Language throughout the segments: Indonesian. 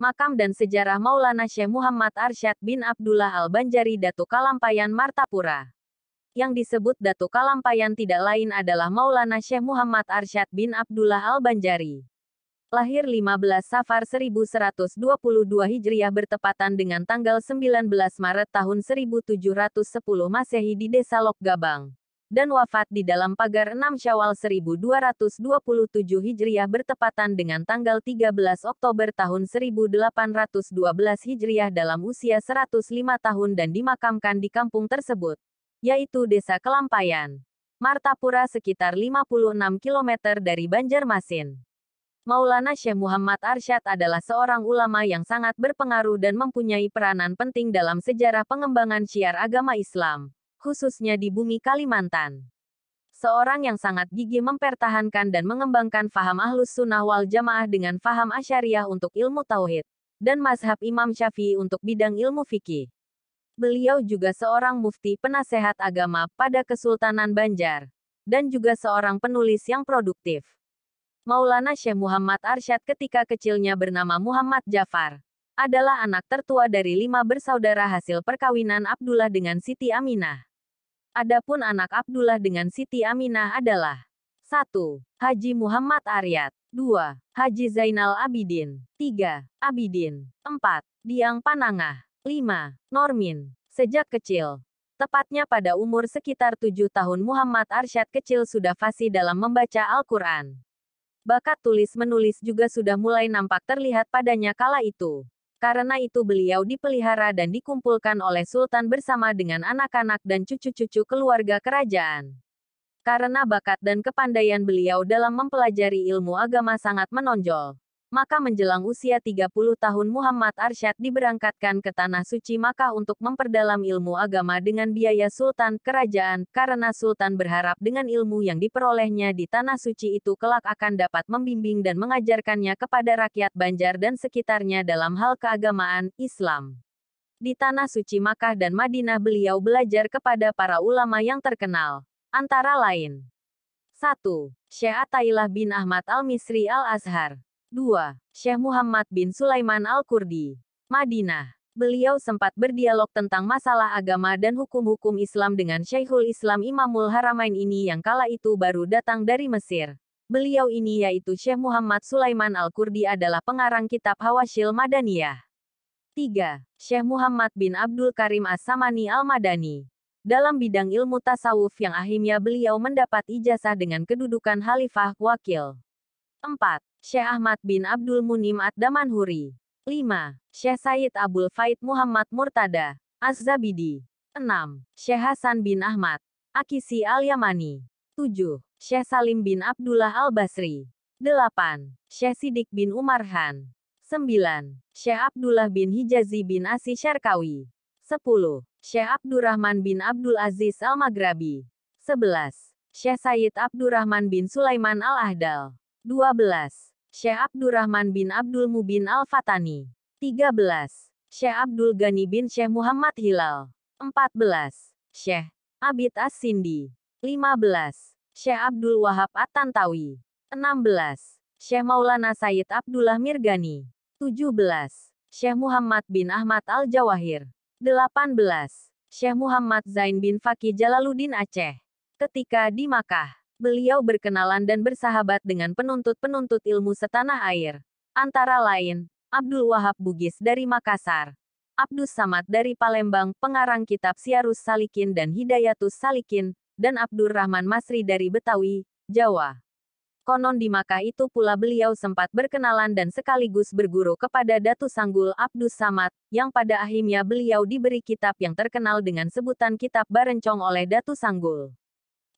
Makam dan Sejarah Maulana Syekh Muhammad Arsyad bin Abdullah Al-Banjari Datu Kalampayan Martapura. Yang disebut Datu Kalampayan tidak lain adalah Maulana Syekh Muhammad Arsyad bin Abdullah Al-Banjari. Lahir 15 Safar 1122 Hijriah bertepatan dengan tanggal 19 Maret tahun 1710 Masehi di Desa Lokgabang. Dan wafat di dalam pagar 6 Syawal 1227 Hijriah bertepatan dengan tanggal 13 Oktober tahun 1812 Hijriah dalam usia 105 tahun dan dimakamkan di kampung tersebut, yaitu Desa Kelampayan, Martapura sekitar 56 km dari Banjarmasin. Maulana Syekh Muhammad Arsyad adalah seorang ulama yang sangat berpengaruh dan mempunyai peranan penting dalam sejarah pengembangan syiar agama Islam, khususnya di bumi Kalimantan. Seorang yang sangat gigih mempertahankan dan mengembangkan faham Ahlus Sunnah wal Jamaah dengan faham Asy'ariyah untuk ilmu tauhid, dan mazhab Imam Syafi'i untuk bidang ilmu fikih. Beliau juga seorang mufti penasehat agama pada Kesultanan Banjar, dan juga seorang penulis yang produktif. Maulana Syekh Muhammad Arsyad ketika kecilnya bernama Muhammad Jafar, adalah anak tertua dari 5 bersaudara hasil perkawinan Abdullah dengan Siti Aminah. Adapun anak Abdullah dengan Siti Aminah adalah 1. Haji Muhammad Aryat, 2. Haji Zainal Abidin, 3. Abidin, 4. Diang Panangah, 5. Normin. Sejak kecil, tepatnya pada umur sekitar 7 tahun Muhammad Arsyad kecil sudah fasih dalam membaca Al-Quran. Bakat tulis-menulis juga sudah mulai nampak terlihat padanya kala itu. Karena itu beliau dipelihara dan dikumpulkan oleh Sultan bersama dengan anak-anak dan cucu-cucu keluarga kerajaan. Karena bakat dan kepandaian beliau dalam mempelajari ilmu agama sangat menonjol, maka menjelang usia 30 tahun Muhammad Arsyad diberangkatkan ke Tanah Suci Makkah untuk memperdalam ilmu agama dengan biaya Sultan kerajaan, karena Sultan berharap dengan ilmu yang diperolehnya di Tanah Suci itu kelak akan dapat membimbing dan mengajarkannya kepada rakyat Banjar dan sekitarnya dalam hal keagamaan Islam. Di Tanah Suci Makkah dan Madinah beliau belajar kepada para ulama yang terkenal, antara lain 1. Syekh Athaillah bin Ahmad Al-Misri Al-Azhar, 2. Syekh Muhammad bin Sulaiman Al-Kurdi, Madinah. Beliau sempat berdialog tentang masalah agama dan hukum-hukum Islam dengan Syekhul Islam Imamul Haramain ini yang kala itu baru datang dari Mesir. Beliau ini yaitu Syekh Muhammad Sulaiman Al-Kurdi adalah pengarang kitab Hawasyil Madaniyah. 3. Syekh Muhammad bin Abdul Karim As-Samani Al-Madani. Dalam bidang ilmu tasawuf yang akhirnya beliau mendapat ijazah dengan kedudukan Khalifah Wakil. 4. Syekh Ahmad bin Abdul Munim Ad-Damanhuri. 5. Syekh Said Abul Faid Muhammad Murtada Az-Zabidi. 6. Syekh Hasan bin Ahmad Akisi Al-Yamani. 7. Syekh Salim bin Abdullah Al-Basri. 8. Syekh Sidik bin Umar Han. 9. Syekh Abdullah bin Hijazi bin Asi Syarkawi. 10. Syekh Abdurrahman bin Abdul Aziz Al-Maghrabi. 11. Syekh Sayyid Abdurrahman bin Sulaiman Al-Ahdal. 12. Syekh Abdurrahman bin Abdul Mubin Al-Fatani. 13. Syekh Abdul Ghani bin Syekh Muhammad Hilal. 14. Syekh Abid As-Sindi. 15. Syekh Abdul Wahab At-Tantawi. 16. Syekh Maulana Sayyid Abdullah Mirgani. 17. Syekh Muhammad bin Ahmad Al-Jawahir. 18. Syekh Muhammad Zain bin Fakih Jalaluddin Aceh. Ketika di Makkah, beliau berkenalan dan bersahabat dengan penuntut-penuntut ilmu setanah air. Antara lain, Abdul Wahab Bugis dari Makassar, Abdus Samad dari Palembang, pengarang kitab Syarus Salikin dan Hidayatus Salikin, dan Abdurrahman Masri dari Betawi, Jawa. Konon di Makkah itu pula beliau sempat berkenalan dan sekaligus berguru kepada Datu Sanggul Abdus Samad, yang pada akhirnya beliau diberi kitab yang terkenal dengan sebutan Kitab Barencong oleh Datu Sanggul.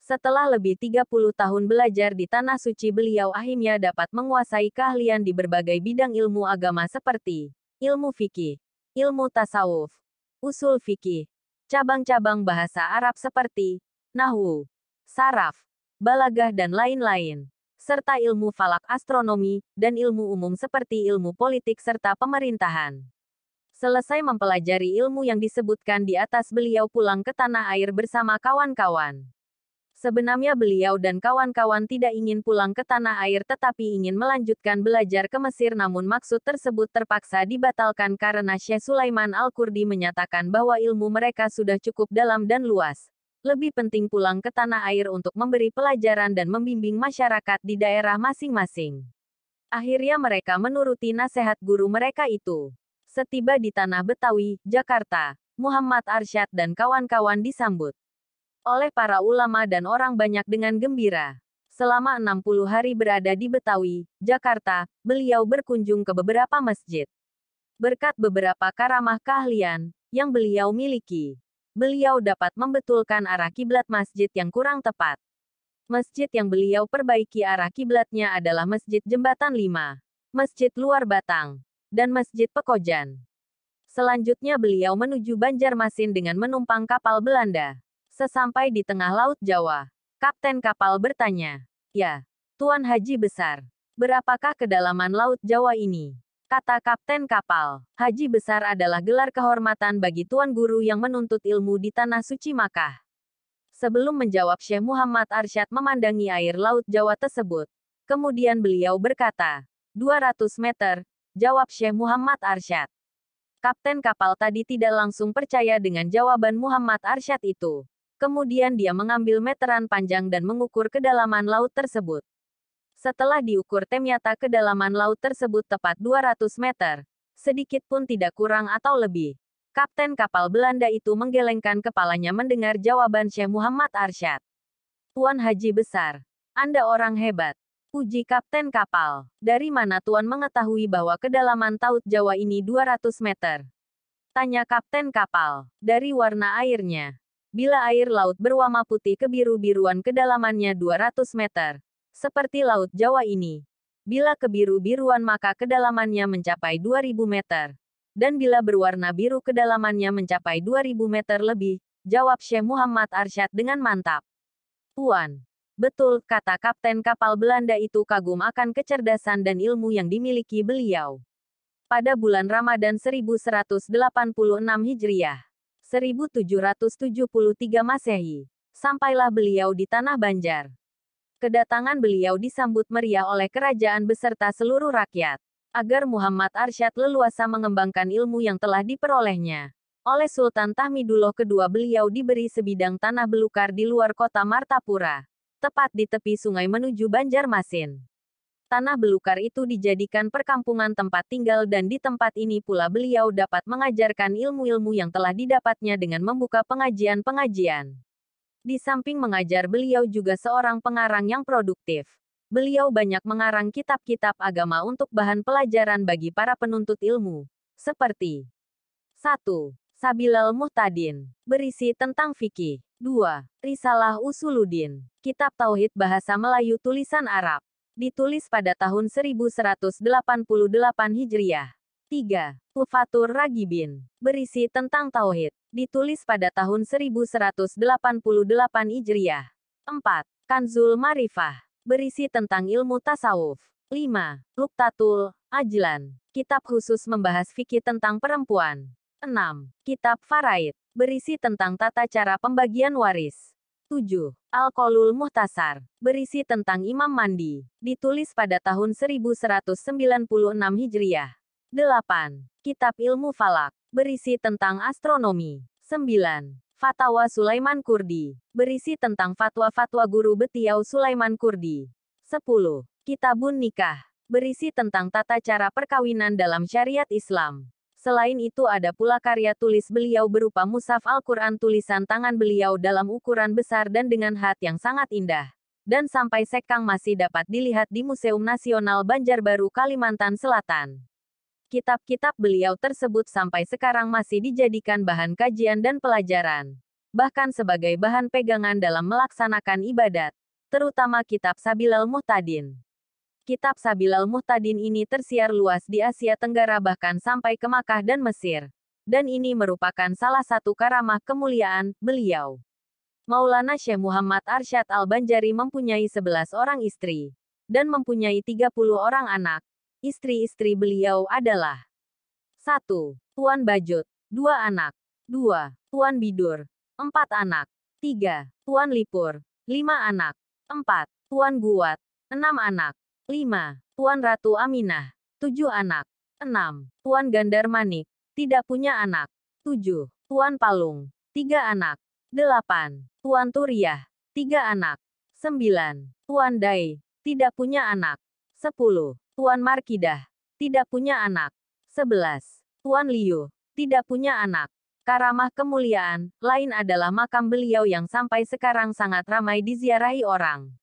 Setelah lebih 30 tahun belajar di Tanah Suci beliau akhirnya dapat menguasai keahlian di berbagai bidang ilmu agama seperti ilmu fikih, ilmu tasawuf, usul fikih, cabang-cabang bahasa Arab seperti nahwu, saraf, balagah dan lain-lain, serta ilmu falak astronomi, dan ilmu umum seperti ilmu politik serta pemerintahan. Selesai mempelajari ilmu yang disebutkan di atas beliau pulang ke tanah air bersama kawan-kawan. Sebenarnya beliau dan kawan-kawan tidak ingin pulang ke tanah air tetapi ingin melanjutkan belajar ke Mesir, namun maksud tersebut terpaksa dibatalkan karena Syekh Sulaiman Al-Kurdi menyatakan bahwa ilmu mereka sudah cukup dalam dan luas. Lebih penting pulang ke tanah air untuk memberi pelajaran dan membimbing masyarakat di daerah masing-masing. Akhirnya mereka menuruti nasihat guru mereka itu. Setiba di tanah Betawi, Jakarta, Muhammad Arsyad dan kawan-kawan disambut oleh para ulama dan orang banyak dengan gembira. Selama 60 hari berada di Betawi, Jakarta, beliau berkunjung ke beberapa masjid. Berkat beberapa karamah keahlian yang beliau miliki, beliau dapat membetulkan arah kiblat masjid yang kurang tepat. Masjid yang beliau perbaiki arah kiblatnya adalah Masjid Jembatan 5, Masjid Luar Batang, dan Masjid Pekojan. Selanjutnya beliau menuju Banjarmasin dengan menumpang kapal Belanda. Sesampai di tengah Laut Jawa, kapten kapal bertanya, "Ya, Tuan Haji Besar, berapakah kedalaman Laut Jawa ini?" Kata kapten kapal, "Haji Besar adalah gelar kehormatan bagi Tuan Guru yang menuntut ilmu di Tanah Suci Makkah." Sebelum menjawab, Syekh Muhammad Arsyad memandangi air Laut Jawa tersebut. Kemudian beliau berkata, 200 meter, jawab Syekh Muhammad Arsyad. Kapten kapal tadi tidak langsung percaya dengan jawaban Muhammad Arsyad itu. Kemudian dia mengambil meteran panjang dan mengukur kedalaman laut tersebut. Setelah diukur ternyata kedalaman laut tersebut tepat 200 meter. Sedikit pun tidak kurang atau lebih. Kapten kapal Belanda itu menggelengkan kepalanya mendengar jawaban Syekh Muhammad Arsyad. "Tuan Haji Besar, Anda orang hebat," puji kapten kapal. "Dari mana Tuan mengetahui bahwa kedalaman Laut Jawa ini 200 meter?" Tanya kapten kapal. "Dari warna airnya. Bila air laut berwarna putih kebiru-biruan kedalamannya 200 meter. Seperti Laut Jawa ini. Bila kebiru-biruan maka kedalamannya mencapai 2000 meter. Dan bila berwarna biru kedalamannya mencapai 2000 meter lebih," jawab Syekh Muhammad Arsyad dengan mantap. "Tuan, betul," kata kapten kapal Belanda itu kagum akan kecerdasan dan ilmu yang dimiliki beliau. Pada bulan Ramadan 1186 Hijriah. 1773 Masehi, sampailah beliau di Tanah Banjar. Kedatangan beliau disambut meriah oleh kerajaan beserta seluruh rakyat. Agar Muhammad Arsyad leluasa mengembangkan ilmu yang telah diperolehnya. Oleh Sultan Tahmidullah II beliau diberi sebidang tanah belukar di luar kota Martapura. Tepat di tepi sungai menuju Banjarmasin. Tanah belukar itu dijadikan perkampungan tempat tinggal dan di tempat ini pula beliau dapat mengajarkan ilmu-ilmu yang telah didapatnya dengan membuka pengajian-pengajian. Di samping mengajar beliau juga seorang pengarang yang produktif. Beliau banyak mengarang kitab-kitab agama untuk bahan pelajaran bagi para penuntut ilmu. Seperti 1. Sabilal Muhtadin, berisi tentang fikih. 2. Risalah Usuluddin, kitab tauhid bahasa Melayu tulisan Arab. Ditulis pada tahun 1188 Hijriah. 3. Tufatur Ragibin, berisi tentang tauhid. Ditulis pada tahun 1188 Hijriah. 4. Kanzul Marifah, berisi tentang ilmu tasawuf. 5. Luqtatul Ajlan, kitab khusus membahas fikih tentang perempuan. 6. Kitab Faraid, berisi tentang tata cara pembagian waris. 7. Al-Qaulul Muhtasar, berisi tentang Imam Mandi, ditulis pada tahun 1196 Hijriah. 8. Kitab Ilmu Falak, berisi tentang astronomi. 9. Fatwa Sulaiman Kurdi, berisi tentang fatwa-fatwa guru beliau Sulaiman Kurdi. 10. Kitabun Nikah, berisi tentang tata cara perkawinan dalam syariat Islam. Selain itu ada pula karya tulis beliau berupa mushaf Al-Quran tulisan tangan beliau dalam ukuran besar dan dengan hat yang sangat indah. Dan sampai sekarang masih dapat dilihat di Museum Nasional Banjarbaru, Kalimantan Selatan. Kitab-kitab beliau tersebut sampai sekarang masih dijadikan bahan kajian dan pelajaran. Bahkan sebagai bahan pegangan dalam melaksanakan ibadat. Terutama kitab Sabilal Muhtadin. Kitab Sabilal Muhtadin ini tersiar luas di Asia Tenggara bahkan sampai ke Makkah dan Mesir. Dan ini merupakan salah satu karamah kemuliaan beliau. Maulana Syekh Muhammad Arsyad Al-Banjari mempunyai 11 orang istri. Dan mempunyai 30 orang anak. Istri-istri beliau adalah 1. Tuan Bajut, 2 anak. 2. Tuan Bidur, 4 anak. 3. Tuan Lipur, 5 anak. 4. Tuan Guat. 6 anak. 5. Tuan Ratu Aminah. 7 anak. 6. Tuan Gandar Manik. Tidak punya anak. 7. Tuan Palung. 3 anak. 8. Tuan Turiah. 3 anak. 9. Tuan Dai. Tidak punya anak. 10. Tuan Markidah. Tidak punya anak. 11. Tuan Liu. Tidak punya anak. Karamah kemuliaan lain adalah makam beliau yang sampai sekarang sangat ramai diziarahi orang.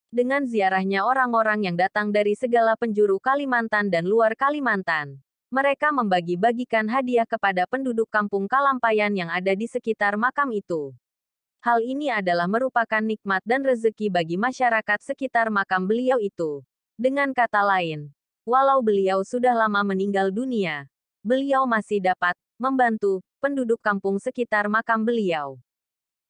Dengan ziarahnya orang-orang yang datang dari segala penjuru Kalimantan dan luar Kalimantan, mereka membagi-bagikan hadiah kepada penduduk kampung Kalampayan yang ada di sekitar makam itu. Hal ini adalah merupakan nikmat dan rezeki bagi masyarakat sekitar makam beliau itu. Dengan kata lain, walau beliau sudah lama meninggal dunia, beliau masih dapat membantu penduduk kampung sekitar makam beliau.